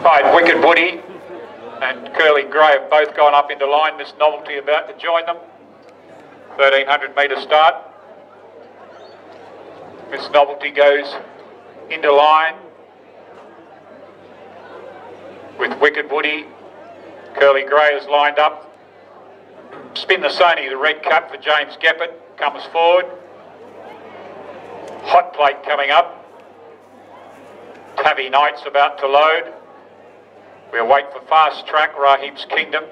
Right, Wicked Woody and Curly Grey have both gone up into line. Miss Novelty about to join them. 1300 metre start. Miss Novelty goes into line with Wicked Woody. Curly Grey is lined up. Spin the Sony, the red cap for James Geppert, comes forward. Hot Plate coming up. Tavi Knight's about to load. We'll wait for Fast Track, Rahib's Kingdom,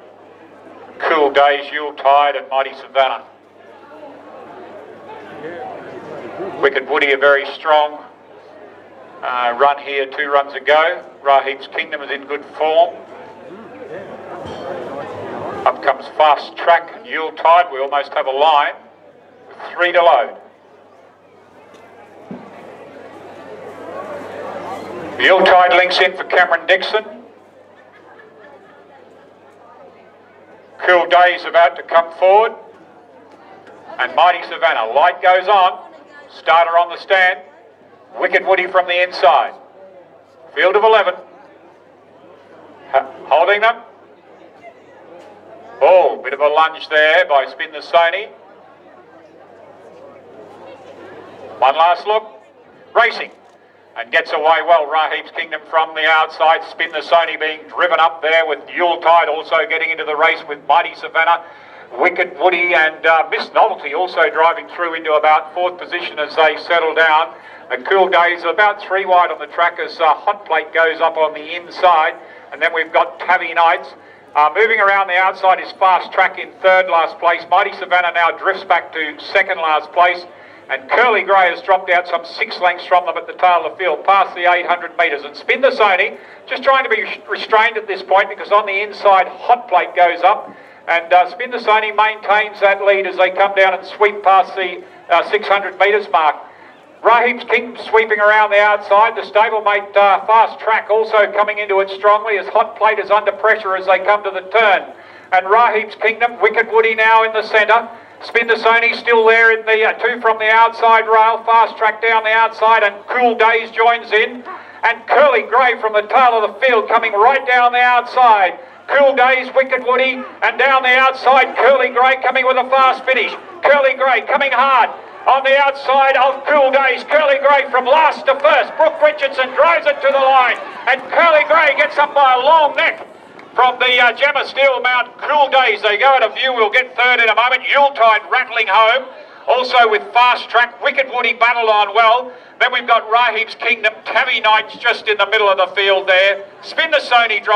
Cool Days, Yuletide and Mighty Savannah. Wicked Woody a very strong run here 2 runs ago. Rahib's Kingdom is in good form. Up comes Fast Track and Yuletide. We almost have a line with 3 to load. Yuletide links in for Cameron Dixon. Cool Days about to come forward. And Mighty Savannah. Light goes on. Starter on the stand. Wicked Woody from the inside. Field of 11. Holding them. Oh, bit of a lunge there by Spin the Sony. One last look. Racing. And gets away well, Rahib's Kingdom from the outside. Spin the Sony being driven up there with Yuletide also getting into the race with Mighty Savannah. Wicked Woody and Miss Novelty also driving through into about 4th position as they settle down. The Cool Days about 3 wide on the track as Hot Plate goes up on the inside. And then we've got Tavi Knights. Moving around the outside is Fast Track in 3rd last place. Mighty Savannah now drifts back to 2nd last place. And Curly Grey has dropped out some 6 lengths from them at the tail of the field, past the 800 metres. And Spin the Sony, just trying to be restrained at this point because on the inside, Hot Plate goes up. And Spin the Sony maintains that lead as they come down and sweep past the 600 metres mark. Rahib's Kingdom sweeping around the outside. The stablemate Fast Track also coming into it strongly as Hot Plate is under pressure as they come to the turn. And Rahib's Kingdom, Wicked Woody now in the centre. Spin the Sony still there in the 2 from the outside rail. Fast Track down the outside and Cool Days joins in. And Curly Grey from the tail of the field coming right down the outside. Cool Days, Wicked Woody, and down the outside Curly Grey coming with a fast finish. Curly Grey coming hard. On the outside of Cool Days, Curly Grey from last to first. Brooke Richardson drives it to the line. And Curly Grey gets up by a long neck. From the Gemma Steel Mount, Cool Days, they go at a view. We'll get 3rd in a moment. Yuletide rattling home. Also with Fast Track, Wicked Woody battled on well. Then we've got Rahib's Kingdom, Tavi Knights just in the middle of the field there. Spin the Sony drop.